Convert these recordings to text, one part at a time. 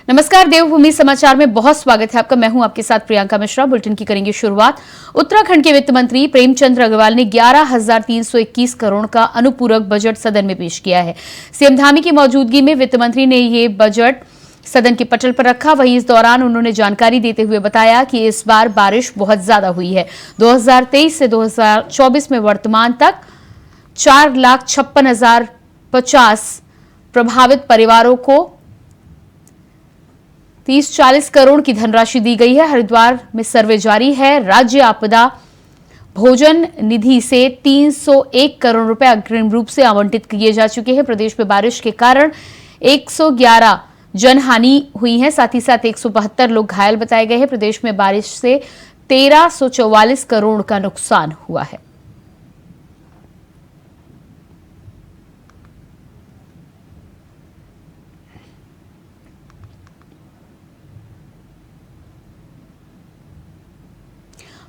नमस्कार, देवभूमि समाचार में बहुत स्वागत है आपका। मैं हूं आपके साथ प्रियंका मिश्रा। बुलेटिन की करेंगे शुरुआत। उत्तराखंड के वित्त मंत्री प्रेमचंद अग्रवाल ने 11,321 करोड़ का अनुपूरक बजट सदन में पेश किया है। सीएम धामी की मौजूदगी में वित्त मंत्री ने ये बजट सदन के पटल पर रखा। वहीं इस दौरान उन्होंने जानकारी देते हुए बताया कि इस बार बारिश बहुत ज्यादा हुई है। 2023 से 2024 में वर्तमान तक 4,56,050 प्रभावित परिवारों को 30-40 करोड़ की धनराशि दी गई है। हरिद्वार में सर्वे जारी है। राज्य आपदा भोजन निधि से 301 करोड़ रुपए अग्रिम रूप से आवंटित किए जा चुके हैं। प्रदेश में बारिश के कारण 111 जनहानि हुई है। साथ ही साथ 172 लोग घायल बताए गए हैं। प्रदेश में बारिश से 1344 करोड़ का नुकसान हुआ है।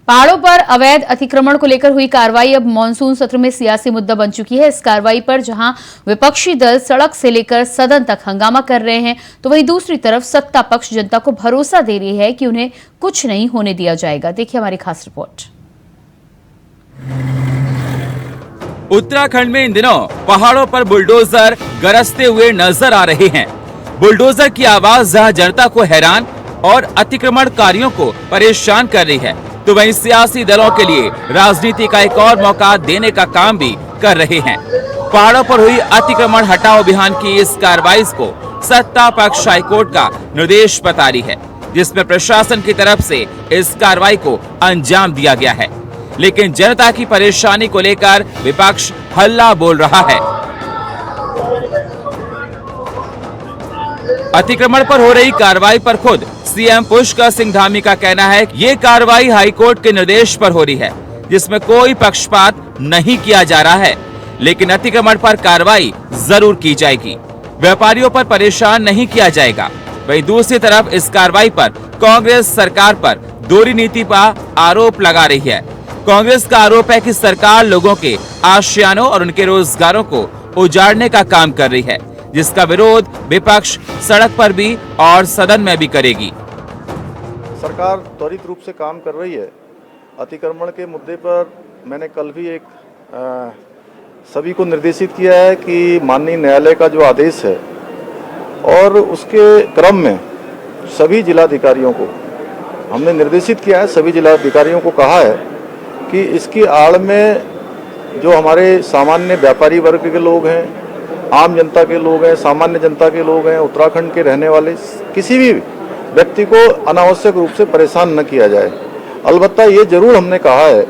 पहाड़ों पर अवैध अतिक्रमण को लेकर हुई कार्रवाई अब मानसून सत्र में सियासी मुद्दा बन चुकी है। इस कार्रवाई पर जहां विपक्षी दल सड़क से लेकर सदन तक हंगामा कर रहे हैं, तो वहीं दूसरी तरफ सत्ता पक्ष जनता को भरोसा दे रही है कि उन्हें कुछ नहीं होने दिया जाएगा। देखिए हमारी खास रिपोर्ट। उत्तराखंड में इन दिनों पहाड़ों पर बुलडोजर गरजते हुए नजर आ रहे हैं। बुलडोजर की आवाज जहां जनता को हैरान और अतिक्रमणकारियों को परेशान कर रही है, तो वहीं सियासी दलों के लिए राजनीति का एक और मौका देने का काम भी कर रहे हैं। पहाड़ों पर हुई अतिक्रमण हटाओ अभियान की इस कार्रवाई को सत्ता पक्ष हाईकोर्ट का निर्देश बता रही है, जिसमें प्रशासन की तरफ से इस कार्रवाई को अंजाम दिया गया है। लेकिन जनता की परेशानी को लेकर विपक्ष हल्ला बोल रहा है। अतिक्रमण पर हो रही कार्रवाई पर खुद सीएम पुष्कर सिंह धामी का कहना है कि ये कार्रवाई हाईकोर्ट के निर्देश पर हो रही है, जिसमें कोई पक्षपात नहीं किया जा रहा है, लेकिन अतिक्रमण पर कार्रवाई जरूर की जाएगी। व्यापारियों पर परेशान नहीं किया जाएगा। वहीं दूसरी तरफ इस कार्रवाई पर कांग्रेस सरकार पर दोहरी नीति पर आरोप लगा रही है। कांग्रेस का आरोप है कि सरकार लोगों के आशियानों और उनके रोजगारों को उजाड़ने का काम कर रही है, जिसका विरोध विपक्ष सड़क पर भी और सदन में भी करेगी। सरकार त्वरित रूप से काम कर रही है। अतिक्रमण के मुद्दे पर मैंने कल भी एक सभी को निर्देशित किया है कि माननीय न्यायालय का जो आदेश है और उसके क्रम में सभी जिलाधिकारियों को हमने निर्देशित किया है। सभी जिलाधिकारियों को कहा है कि इसकी आड़ में जो हमारे सामान्य व्यापारी वर्ग के लोग हैं, आम जनता के लोग हैं, सामान्य जनता के लोग हैं, उत्तराखंड के रहने वाले किसी भी व्यक्ति को अनावश्यक रूप से परेशान न किया जाए। अलबत्ता ये जरूर हमने कहा है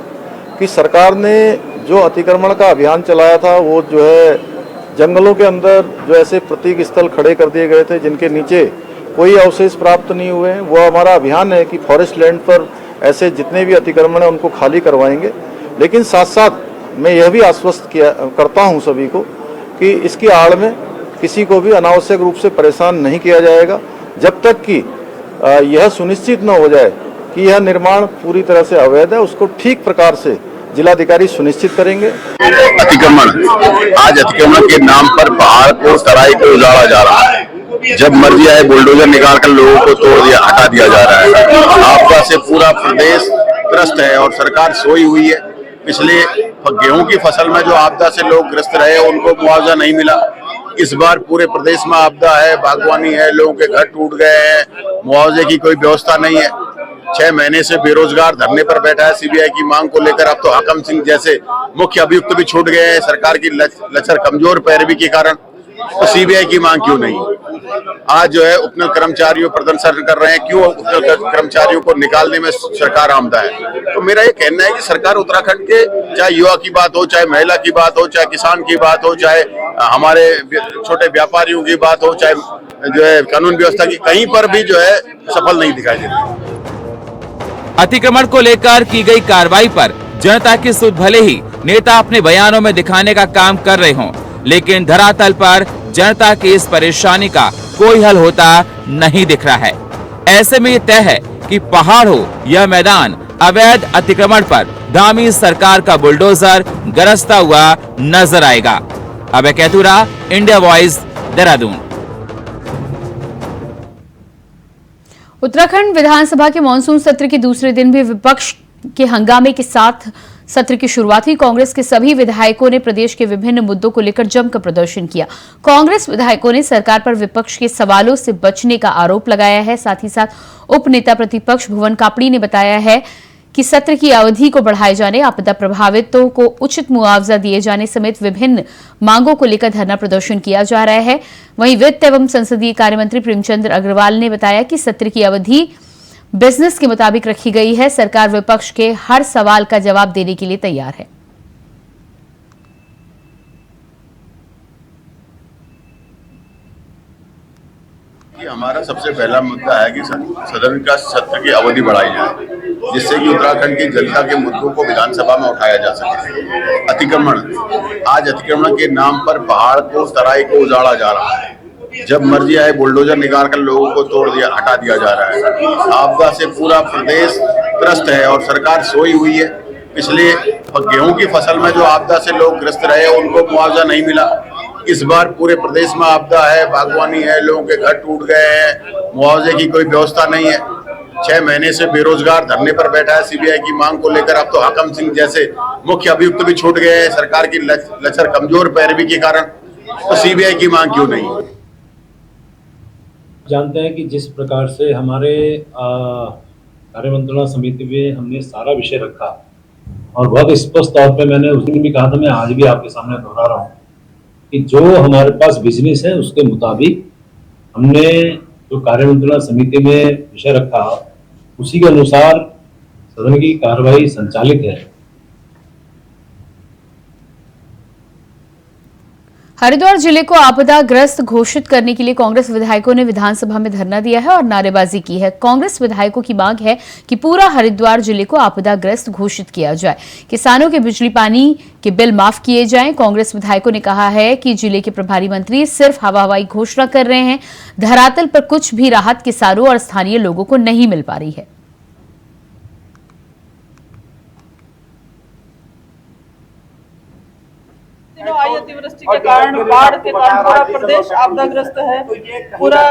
कि सरकार ने जो अतिक्रमण का अभियान चलाया था, वो जो है जंगलों के अंदर जो ऐसे प्रतीक स्थल खड़े कर दिए गए थे जिनके नीचे कोई अवशेष प्राप्त नहीं हुए हैं, वो हमारा अभियान है कि फॉरेस्ट लैंड पर ऐसे जितने भी अतिक्रमण है उनको खाली करवाएंगे। लेकिन साथ साथ मैं यह भी आश्वस्त करता हूँ सभी को कि इसकी आड़ में किसी को भी अनावश्यक रूप से परेशान नहीं किया जाएगा, जब तक कि यह सुनिश्चित न हो जाए कि यह निर्माण पूरी तरह से अवैध है। उसको ठीक प्रकार से जिलाधिकारी सुनिश्चित करेंगे। अतिक्रमण के नाम पर पहाड़ को तराई को उजाड़ा जा रहा है। जब मर्जी आए बुलडोजर निकाल कर लोगों को तोड़ दिया, हटा दिया जा रहा है। आपदा से पूरा प्रदेश त्रस्त है और सरकार सोई हुई है। पिछले गेहूं की फसल में जो आपदा से लोग ग्रस्त रहे उनको मुआवजा नहीं मिला। इस बार पूरे प्रदेश में आपदा है, बागवानी है, लोगों के घर टूट गए हैं, मुआवजे की कोई व्यवस्था नहीं है। 6 महीने से बेरोजगार धरने पर बैठा है सीबीआई की मांग को लेकर। अब तो हकम सिंह जैसे मुख्य अभियुक्त भी छूट गए हैं सरकार की लचर कमजोर पैरवी के कारण। तो सीबीआई की मांग क्यों नहीं? आज जो है उपनल कर्मचारियों प्रदर्शन कर रहे हैं, क्यों उपनल कर्मचारियों को निकालने में सरकार आमदा है? तो मेरा ये कहना है कि सरकार उत्तराखंड के, चाहे युवा की बात हो, चाहे महिला की बात हो, चाहे किसान की बात हो, चाहे हमारे छोटे व्यापारियों की बात हो, चाहे जो है कानून व्यवस्था की, कहीं पर भी जो है सफल नहीं दिखाई देती। अतिक्रमण को लेकर की गई कार्रवाई पर जनता की सुध भले ही नेता अपने बयानों में दिखाने का काम कर रहे हों, लेकिन धरातल पर जनता की इस परेशानी का कोई हल होता नहीं दिख रहा है। ऐसे में ये तय है कि पहाड़ हो या मैदान, अवैध अतिक्रमण पर धामी सरकार का बुलडोजर गरजता हुआ नजर आएगा। अभय कैथुरा, इंडिया वॉइस, देहरादून। उत्तराखंड विधानसभा के मानसून सत्र के दूसरे दिन भी विपक्ष के हंगामे के साथ सत्र की शुरुआत हुई। कांग्रेस के सभी विधायकों ने प्रदेश के विभिन्न मुद्दों को लेकर जमकर प्रदर्शन किया। कांग्रेस विधायकों ने सरकार पर विपक्ष के सवालों से बचने का आरोप लगाया है। साथ ही साथ उप नेता प्रतिपक्ष भुवन कापड़ी ने बताया है कि सत्र की अवधि को बढ़ाए जाने, आपदा प्रभावितों को उचित मुआवजा दिए जाने समेत विभिन्न मांगों को लेकर धरना प्रदर्शन किया जा रहा है। वहीं वित्त एवं संसदीय कार्य मंत्री प्रेमचंद अग्रवाल ने बताया कि सत्र की अवधि बिजनेस के मुताबिक रखी गई है। सरकार विपक्ष के हर सवाल का जवाब देने के लिए तैयार है। हमारा सबसे पहला मुद्दा है कि सदन का सत्र की अवधि बढ़ाई जाए, जिससे कि उत्तराखंड की जनता के मुद्दों को विधानसभा में उठाया जा सके। अतिक्रमण, आज अतिक्रमण के नाम पर पहाड़ को, तराई को उजाड़ा जा रहा है। जब मर्जी आए बुलडोजर निकाल कर लोगों को हटा दिया जा रहा है। आपदा से पूरा प्रदेश त्रस्त है और सरकार सोई हुई है। पिछले गेहूं की फसल में जो आपदा से लोग ग्रस्त रहे उनको मुआवजा नहीं मिला। इस बार पूरे प्रदेश में आपदा है, बागवानी है, लोगों के घर टूट गए हैं, मुआवजे की कोई व्यवस्था नहीं है। 6 महीने से बेरोजगार धरने पर बैठा है सीबीआई की मांग को लेकर। अब तो हाकम सिंह जैसे मुख्य अभियुक्त भी छूट गए हैं सरकार की लचर कमजोर पैरवी के कारण। तो सीबीआई की मांग क्यों नहीं? जानते हैं कि जिस प्रकार से हमारे कार्यमंत्रणा समिति में हमने सारा विषय रखा और बहुत स्पष्ट तौर पे मैंने उस दिन भी कहा था, मैं आज भी आपके सामने दोहरा रहा हूँ कि जो हमारे पास बिजनेस है उसके मुताबिक हमने जो कार्यमंत्रणा समिति में विषय रखा उसी के अनुसार सदन की कार्रवाई संचालित है। हरिद्वार जिले को आपदाग्रस्त घोषित करने के लिए कांग्रेस विधायकों ने विधानसभा में धरना दिया है और नारेबाजी की है। कांग्रेस विधायकों की मांग है कि पूरा हरिद्वार जिले को आपदाग्रस्त घोषित किया जाए, किसानों के बिजली पानी के बिल माफ किए जाएं। कांग्रेस विधायकों ने कहा है कि जिले के प्रभारी मंत्री सिर्फ हवाई घोषणा कर रहे हैं, धरातल पर कुछ भी राहत किसानों और स्थानीय लोगों को नहीं मिल पा रही है। आई अतिवृष्टि के कारण, बाढ़ के कारण पूरा प्रदेश आपदाग्रस्त है। पूरा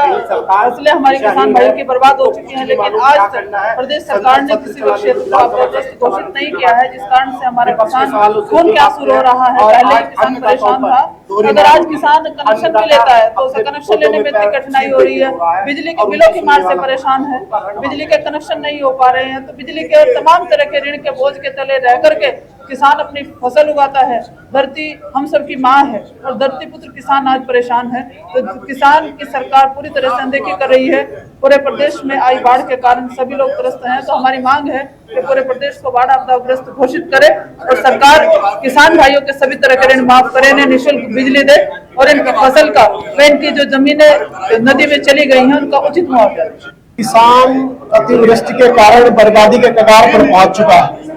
फसलें हमारे किसान भाइयों की बर्बाद हो चुकी हैं, लेकिन आज तक प्रदेश सरकार ने किसी भी क्षेत्र को आपदाग्रस्त घोषित नहीं किया है, जिस कारण से हमारे किसान खून के आंसू रो रहा है। पहले ही किसान परेशान था, अगर आज किसान कनेक्शन भी लेता है तो उसे कनेक्शन लेने में इतनी कठिनाई हो रही है। बिजली के बिलों की मार से परेशान है, बिजली के कनेक्शन नहीं हो पा रहे हैं, तो बिजली के और तमाम तरह के ऋण के बोझ के तले रह करके किसान अपनी फसल उगाता है। धरती हम सब की माँ है और धरती पुत्र किसान आज परेशान है। तो किसान की सरकार पूरी तरह से अनदेखी कर रही है। पूरे प्रदेश में आई बाढ़ के कारण सभी लोग त्रस्त हैं, तो हमारी मांग है कि पूरे प्रदेश को बाढ़ आपदाग्रस्त घोषित करे और सरकार किसान भाइयों के सभी तरह के ऋण माफ करे, इन्हें निःशुल्क बिजली दे और इनकी फसल का व इनकी जो जमीनें नदी में चली गई हैं उनका उचित मुआवजा दे। किसान अतिवृष्टि के कारण बर्बादी के कगार पर पहुंच चुका है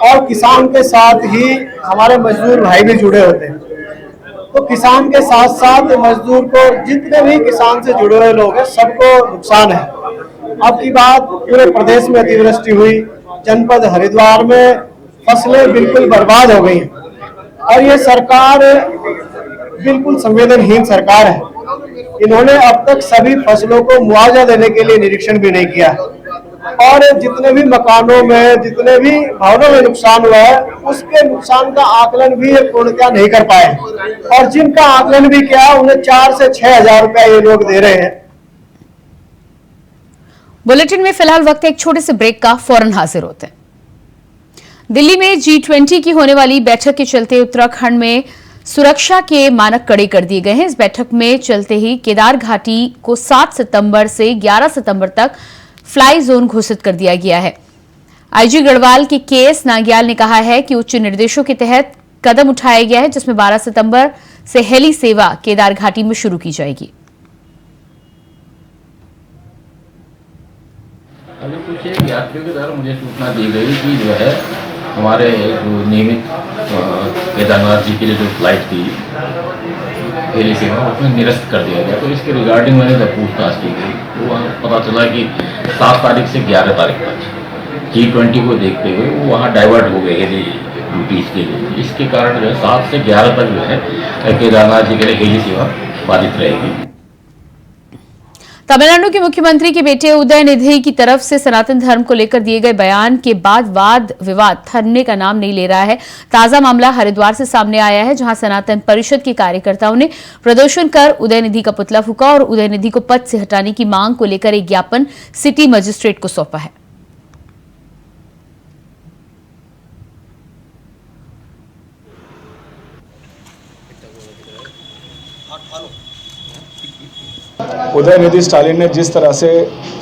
और किसान के साथ ही हमारे मजदूर भाई भी जुड़े होते हैं। तो किसान के साथ साथ मजदूर को, जितने भी किसान से जुड़े हुए लोग हैं, सबको नुकसान है। अब की बात पूरे प्रदेश में अतिवृष्टि हुई, जनपद हरिद्वार में फसलें बिल्कुल बर्बाद हो गई और ये सरकार बिल्कुल संवेदनहीन सरकार है। इन्होंने अब तक सभी फसलों को मुआवजा देने के लिए निरीक्षण भी नहीं किया और जितने भी मकानों में, जितने भी भवनों में नुकसान हुआ है उसके नुकसान का आकलन भी ये पूर्णतः नहीं कर पाए और जिनका आकलन भी किया उन्हें 4 से 6 हजार रुपए ये लोग दे रहे हैं। बुलेटिन में फिलहाल वक्त है एक छोटे से ब्रेक का, फौरन हाजिर होते हैं। दिल्ली में G20 की होने वाली बैठक के चलते उत्तराखंड में सुरक्षा के मानक कड़े कर दिए गए हैं। इस बैठक में चलते ही केदार घाटी को 7 सितंबर से 11 सितंबर तक फ्लाई जोन घोषित कर दिया गया है। आईजी गढ़वाल के KS नागियाल ने कहा है कि उच्च निर्देशों के तहत कदम उठाया गया है, जिसमें 12 सितंबर से हेली सेवा केदार घाटी में शुरू की जाएगी। अभी कुछ एक यात्रियों के द्वारा मुझे सूचना दी गई कि जो है हमारे जो नियमित केदारनाथ जी के लिए जो फ्लाइट थी हेली सेवा उसमें निरस्त कर दिया गया। तो इसके रिगार्डिंग मैंने जब पूछताछ की गई तो वहाँ पता चला कि 7 तारीख से 11 तारीख तक G20 को देखते हुए वो वहाँ डाइवर्ट हो गए हेली ड्यूटीज के लिए। इसके कारण जो है 7 से 11 तक जो है केदारनाथ जी के लिए हेली सेवा बाधित रहेगी। तमिलनाडु के मुख्यमंत्री के बेटे उदयनिधि की तरफ से सनातन धर्म को लेकर दिए गए बयान के बाद वाद विवाद थमने का नाम नहीं ले रहा है। ताजा मामला हरिद्वार से सामने आया है, जहां सनातन परिषद के कार्यकर्ताओं ने प्रदर्शन कर उदयनिधि का पुतला फूंका और उदयनिधि को पद से हटाने की मांग को लेकर एक ज्ञापन सिटी मजिस्ट्रेट को सौंपा है। उदयनिधि स्टालिन ने जिस तरह से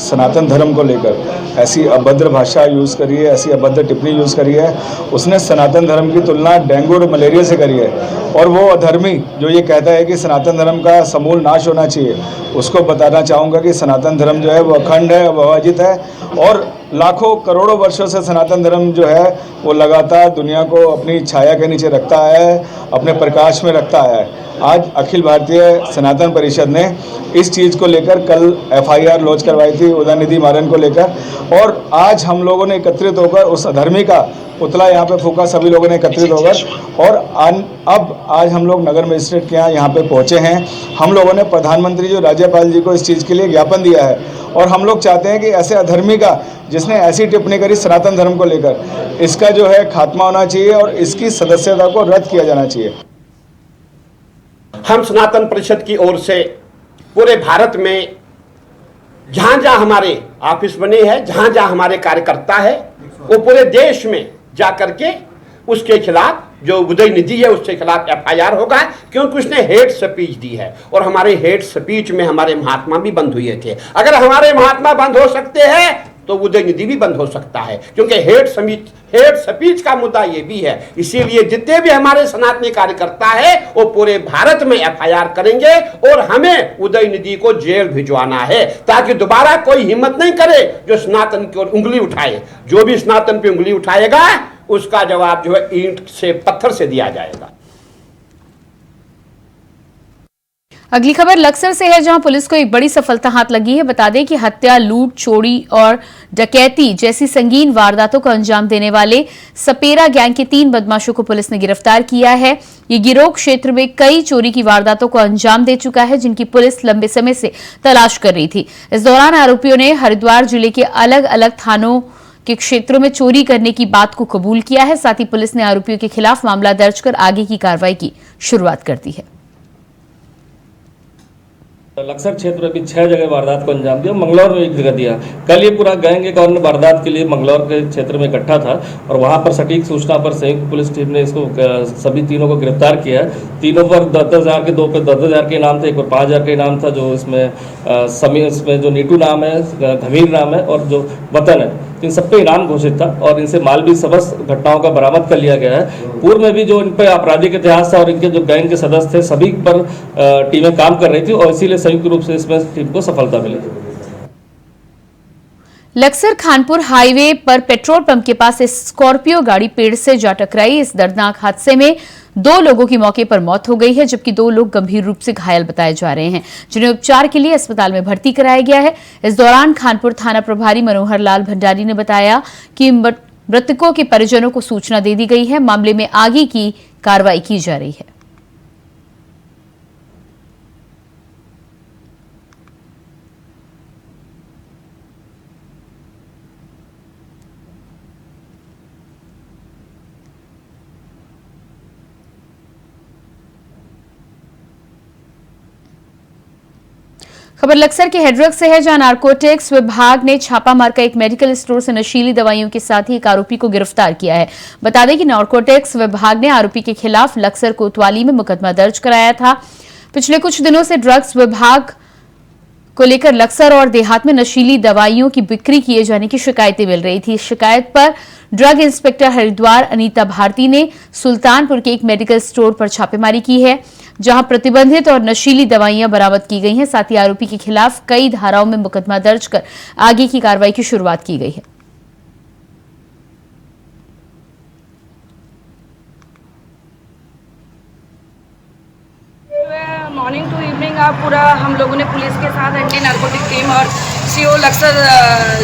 सनातन धर्म को लेकर ऐसी अभद्र भाषा यूज़ करी है, ऐसी अभद्र टिप्पणी यूज़ करी है, उसने सनातन धर्म की तुलना डेंगू और मलेरिया से करी है। और वो अधर्मी जो ये कहता है कि सनातन धर्म का समूल नाश होना चाहिए, उसको बताना चाहूँगा कि सनातन धर्म जो है वो अखंड है, वो अजित है और लाखों करोड़ों वर्षों से सनातन धर्म जो है वो लगातार दुनिया को अपनी छाया के नीचे रखता है, अपने प्रकाश में रखता है। आज अखिल भारतीय सनातन परिषद ने इस चीज़ को लेकर कल FIR लॉन्च करवाई थी उदयनिधि मारन को लेकर, और आज हम लोगों ने एकत्रित होकर उस अधर्मी का पुतला यहाँ पे फूंका, सभी लोगों ने एकत्रित होकर। और अब आज हम लोग नगर मजिस्ट्रेट के यहाँ पे पहुँचे हैं। हम लोगों ने प्रधानमंत्री जो राज्यपाल जी को इस चीज़ के लिए ज्ञापन दिया है और हम लोग चाहते हैं कि ऐसे अधर्मी का जिसने ऐसी टिप्पणी करी सनातन धर्म को लेकर, इसका जो है खात्मा होना चाहिए और इसकी सदस्यता को रद्द किया जाना चाहिए। हम सनातन परिषद की ओर से पूरे भारत में जहां जहां हमारे ऑफिस बने हैं, जहां जहां हमारे कार्यकर्ता है, वो पूरे देश में जाकर के उसके खिलाफ जो उदयनिधि है उसके खिलाफ FIR होगा, क्योंकि उसने हेट स्पीच दी है। और हमारे हेट स्पीच में हमारे महात्मा भी बंद हुए थे। अगर हमारे महात्मा बंद हो सकते हैं तो उदयनिधि भी बंद हो सकता है, क्योंकि हेट स्पीच का मुद्दा ये भी है। इसीलिए जितने भी हमारे सनातनी कार्यकर्ता है वो पूरे भारत में FIR करेंगे और हमें उदयनिधि को जेल भिजवाना है, ताकि दोबारा कोई हिम्मत नहीं करे जो सनातन की ओर उंगली उठाए। जो भी सनातन पे उंगली उठाएगा उसका जवाब जो है ईंट से पत्थर से दिया जाएगा। अगली खबर लक्सर से है, जहां पुलिस को एक बड़ी सफलता हाथ लगी है। बता दें कि हत्या, लूट, चोरी और डकैती जैसी संगीन वारदातों को अंजाम देने वाले सपेरा गैंग के 3 बदमाशों को पुलिस ने गिरफ्तार किया है। ये गिरोह क्षेत्र में कई चोरी की वारदातों को अंजाम दे चुका है, जिनकी पुलिस लंबे समय से तलाश कर रही थी। इस दौरान आरोपियों ने हरिद्वार जिले के अलग अलग थानों के क्षेत्रों में चोरी करने की बात को कबूल किया है। साथ ही पुलिस ने आरोपियों के खिलाफ मामला दर्ज कर आगे की कार्रवाई की शुरुआत कर दी है। लक्सर क्षेत्र में भी 6 जगह वारदात को अंजाम दिया, मंगलौर में एक जगह दिया। कल ये पूरा गैंग एक और वारदात के लिए मंगलौर के क्षेत्र में इकट्ठा था और वहाँ पर सटीक सूचना पर संयुक्त पुलिस टीम ने इसको सभी तीनों को गिरफ्तार किया है। तीनों पर 10,000 के, 2 पर 10,000 के इनाम थे, एक पर 5,000 का इनाम था। जो इसमें जो नीटू नाम है, धमीर नाम है और जो वतन है, इन सब पे इनाम घोषित था और इनसे माल भी सबस घटनाओं का बरामद कर लिया गया है। पूर्व में भी जो इन पर आपराधिक इतिहास था और इनके जो गैंग के सदस्य थे, सभी पर टीमें काम कर रही थी और इसीलिए संयुक्त रूप से इसमें टीम को सफलता मिली। लक्सर खानपुर हाईवे पर पेट्रोल पंप के पास स्कॉर्पियो गाड़ी पेड़ से जा टकराई। इस दर्दनाक हादसे में 2 लोगों की मौके पर मौत हो गई है, जबकि 2 लोग गंभीर रूप से घायल बताए जा रहे हैं, जिन्हें उपचार के लिए अस्पताल में भर्ती कराया गया है। इस दौरान खानपुर थाना प्रभारी मनोहर लाल भंडारी ने बताया कि मृतकों के परिजनों को सूचना दे दी गई है। मामले में आगे की कार्रवाई की जा रही है। खबर लक्सर के हेड्रग से है, जहां नारकोटिक्स विभाग ने छापा मारकर एक मेडिकल स्टोर से नशीली दवाइयों के साथ ही एक आरोपी को गिरफ्तार किया है। बता दें कि नारकोटिक्स विभाग ने आरोपी के खिलाफ लक्सर कोतवाली में मुकदमा दर्ज कराया था। पिछले कुछ दिनों से ड्रग्स विभाग को लेकर लक्सर और देहात में नशीली दवाइयों की बिक्री किए जाने की शिकायतें मिल रही थी। शिकायत पर ड्रग इंस्पेक्टर हरिद्वार अनीता भारती ने सुल्तानपुर के एक मेडिकल स्टोर पर छापेमारी की है, जहां प्रतिबंधित और नशीली दवाइयां बरामद की गई हैं। साथ ही आरोपी के खिलाफ कई धाराओं में मुकदमा दर्ज कर आगे की कार्रवाई की शुरुआत की गई है। मॉर्निंग टू इवनिंग आप पूरा हम लोगों ने पुलिस के साथ एंटी नार्कोटिक टीम और CO लक्सर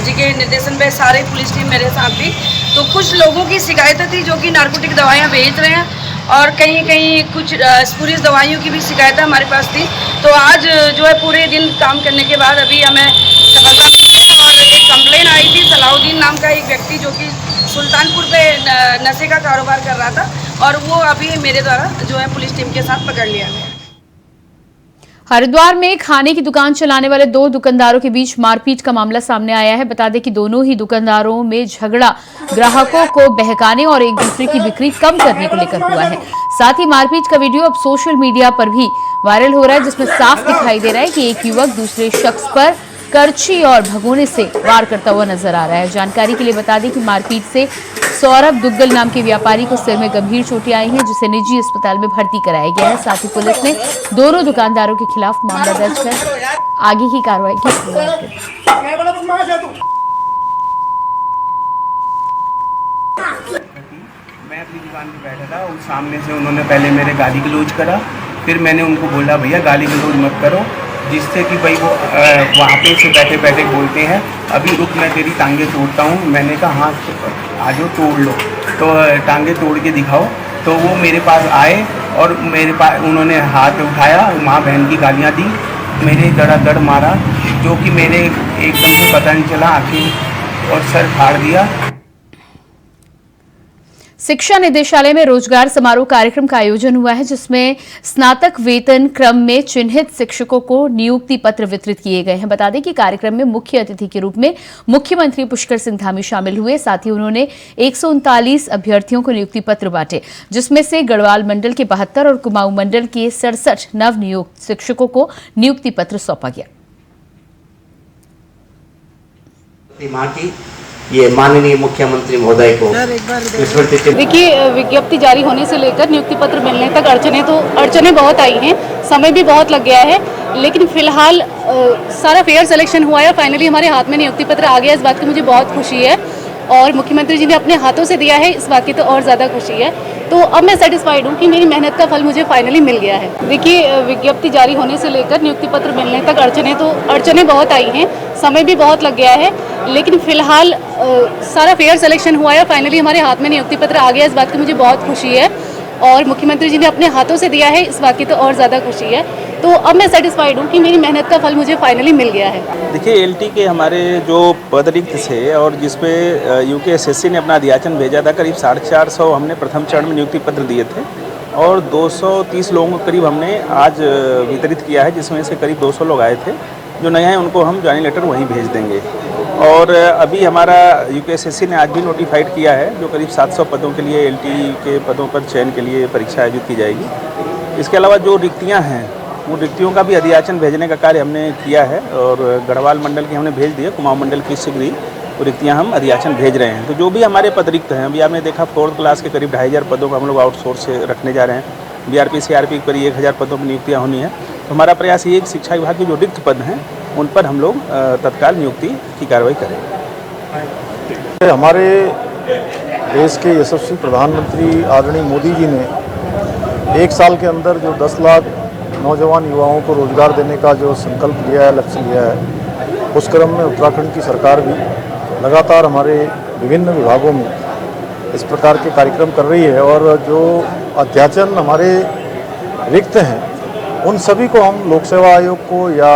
जी के निर्देशन पे सारे पुलिस टीम मेरे साथ थी। तो कुछ लोगों की शिकायतें थी जो कि नार्कोटिक दवाइयाँ बेच रहे हैं और कहीं कहीं कुछ स्पूरियस दवाइयों की भी शिकायत हमारे पास थी। तो आज जो है पूरे दिन काम करने के बाद अभी हमें सफलता मिली है। और एक कंप्लेन आई थी, सलाउद्दीन नाम का एक व्यक्ति जो कि सुल्तानपुर पे नशे का कारोबार कर रहा था, और वो अभी मेरे द्वारा जो है पुलिस टीम के साथ पकड़ लिया गया। हरिद्वार में खाने की दुकान चलाने वाले दो दुकानदारों के बीच मारपीट का मामला सामने आया है। बता दें कि दोनों ही दुकानदारों में झगड़ा ग्राहकों को बहकाने और एक दूसरे की बिक्री कम करने को लेकर हुआ है। साथ ही मारपीट का वीडियो अब सोशल मीडिया पर भी वायरल हो रहा है, जिसमें साफ दिखाई दे रहा है कि एक युवक दूसरे शख्स पर करछी और भगोने से वार करता हुआ नजर आ रहा है। जानकारी के लिए बता दें कि मारपीट से सौरभ दुग्गल नाम के व्यापारी को सिर में गंभीर चोटें आई हैं, जिसे निजी अस्पताल में भर्ती कराया गया है। साथ ही पुलिस ने दोनों दुकानदारों के खिलाफ मामला दर्ज कर आगे की कार्रवाई की शुरुआत की। मैं अपनी दुकान पे बैठा था और सामने से उन्होंने पहले मेरे गाली गलौज करा। फिर मैंने उनको बोला भैया गाली गलौज मत करो, जिससे कि भाई वो वहाँ पे से बैठे बैठे बोलते हैं अभी रुक मैं तेरी टांगे तोड़ता हूँ। मैंने कहा हाँ आ जाओ तोड़ लो, तो टांगे तोड़ के दिखाओ। तो वो मेरे पास आए और मेरे पास उन्होंने हाथ उठाया, माँ बहन की गालियाँ दी, मेरे धड़ाधड़ मारा, जो कि मेरे एकदम से पता नहीं चला, आंखें और सर फाड़ दिया। शिक्षा निदेशालय में रोजगार समारोह कार्यक्रम का आयोजन हुआ है, जिसमें स्नातक वेतन क्रम में चिन्हित शिक्षकों को नियुक्ति पत्र वितरित किए गए हैं। बता दें कि कार्यक्रम में मुख्य अतिथि के रूप में मुख्यमंत्री पुष्कर सिंह धामी शामिल हुए। साथ ही उन्होंने 139 अभ्यर्थियों को नियुक्ति पत्र बांटे, जिसमें से गढ़वाल मंडल के 72 और कुमाऊं मंडल के 67 नव नियुक्त शिक्षकों को नियुक्ति पत्र सौंपा गया। ये माननीय मुख्यमंत्री महोदय को देखिए, विज्ञप्ति जारी होने से लेकर नियुक्ति पत्र मिलने तक अड़चने बहुत आई हैं, समय भी बहुत लग गया है, लेकिन फिलहाल सारा फेयर सिलेक्शन हुआ है। फाइनली हमारे हाथ में नियुक्ति पत्र आ गया। इस बात की मुझे बहुत खुशी है और मुख्यमंत्री जी ने अपने हाथों से दिया है, इस बात की तो और ज़्यादा खुशी है। तो अब मैं सेटिस्फाइड हूँ कि मेरी मेहनत का फल मुझे फाइनली मिल गया है। देखिए, विज्ञप्ति जारी होने से लेकर नियुक्ति पत्र मिलने तक अड़चने बहुत आई हैं, समय भी बहुत लग गया है, लेकिन फिलहाल सारा फेयर सिलेक्शन हुआ है। फाइनली हमारे हाथ में नियुक्ति पत्र आ गया। इस बात की मुझे बहुत खुशी है और मुख्यमंत्री जी ने अपने हाथों से दिया है, इस बात की तो और ज़्यादा खुशी है। तो अब मैं सेटिस्फाइड हूँ कि मेरी मेहनत का फल मुझे फाइनली मिल गया है। देखिए, एलटी के हमारे जो पद रिक्त थे और जिसपे यूकेएसएससी ने अपना अध्याचन भेजा था, करीब 450 हमने प्रथम चरण में नियुक्ति पत्र दिए थे और 230 लोगों को करीब हमने आज वितरित किया है, जिसमें से करीब 200 लोग आए थे। जो नए हैं उनको हम ज्वाइनिंग लेटर वहीं भेज देंगे। और अभी हमारा यूकेएसएससी ने आज भी नोटिफाइड किया है, जो करीब 700 पदों के लिए एलटी के पदों पर चयन के लिए परीक्षा आयोजित की जाएगी। इसके अलावा जो रिक्तियां हैं, वो रिक्तियों का भी अध्याचन भेजने का कार्य हमने किया है और गढ़वाल मंडल की हमने भेज दिया, कुमाऊं मंडल की शीघ्र ही वो रिक्तियाँ हम अध्याचन भेज रहे हैं। तो जो भी हमारे पद रिक्त हैं, अभी आपने देखा 4th क्लास के करीब 2500 पदों को हम लोग आउटसोर्स से रखने जा रहे हैं। बीआरपी सीआरपी पर 1000 पदों पर नियुक्तियाँ होनी है। तो हमारा प्रयास ये है कि शिक्षा विभाग के जो रिक्त पद हैं उन पर हम लोग तत्काल नियुक्ति की कार्रवाई करें। हमारे देश के यशस्वी प्रधानमंत्री आदरणीय मोदी जी ने 1 साल के अंदर जो 10 लाख नौजवान युवाओं को रोजगार देने का जो संकल्प लिया है, लक्ष्य लिया है, उस क्रम में उत्तराखंड की सरकार भी लगातार हमारे विभिन्न विभागों में इस प्रकार के कार्यक्रम कर रही है। और जो अध्याचन हमारे रिक्त हैं, उन सभी को हम लोक सेवा आयोग को या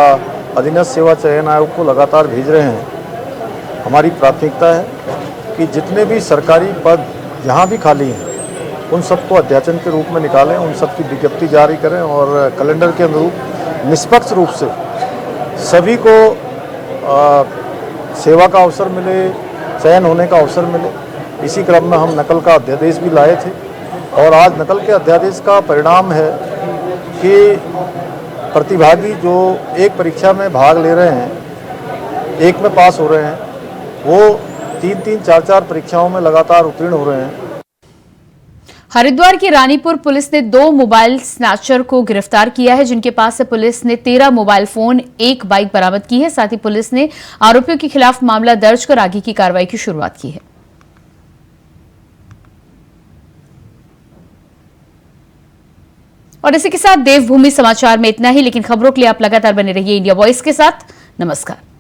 अधीनस्थ सेवा चयन आयोग को लगातार भेज रहे हैं। हमारी प्राथमिकता है कि जितने भी सरकारी पद जहाँ भी खाली हैं, उन सबको अध्याचन के रूप में निकालें, उन सब की विज्ञप्ति जारी करें और कैलेंडर के अनुरूप निष्पक्ष रूप से सभी को सेवा का अवसर मिले, चयन होने का अवसर मिले। इसी क्रम में हम नकल का अध्यादेश भी लाए थे और आज नकल के अध्यादेश का परिणाम है कि प्रतिभागी जो एक परीक्षा में भाग ले रहे हैं, एक में पास हो रहे हैं, वो 3-3, 4-4 परीक्षाओं में लगातार उत्तीर्ण हो रहे हैं। हरिद्वार की रानीपुर पुलिस ने 2 मोबाइल स्नैचर को गिरफ्तार किया है, जिनके पास से पुलिस ने 13 मोबाइल फोन, 1 बाइक बरामद की है। साथ ही पुलिस ने आरोपियों के खिलाफ मामला दर्ज कर आगे की कार्रवाई की शुरुआत की है। और इसी के साथ देवभूमि समाचार में इतना ही, लेकिन खबरों के लिए आप लगातार बने रहिए इंडिया वॉइस के साथ। नमस्कार।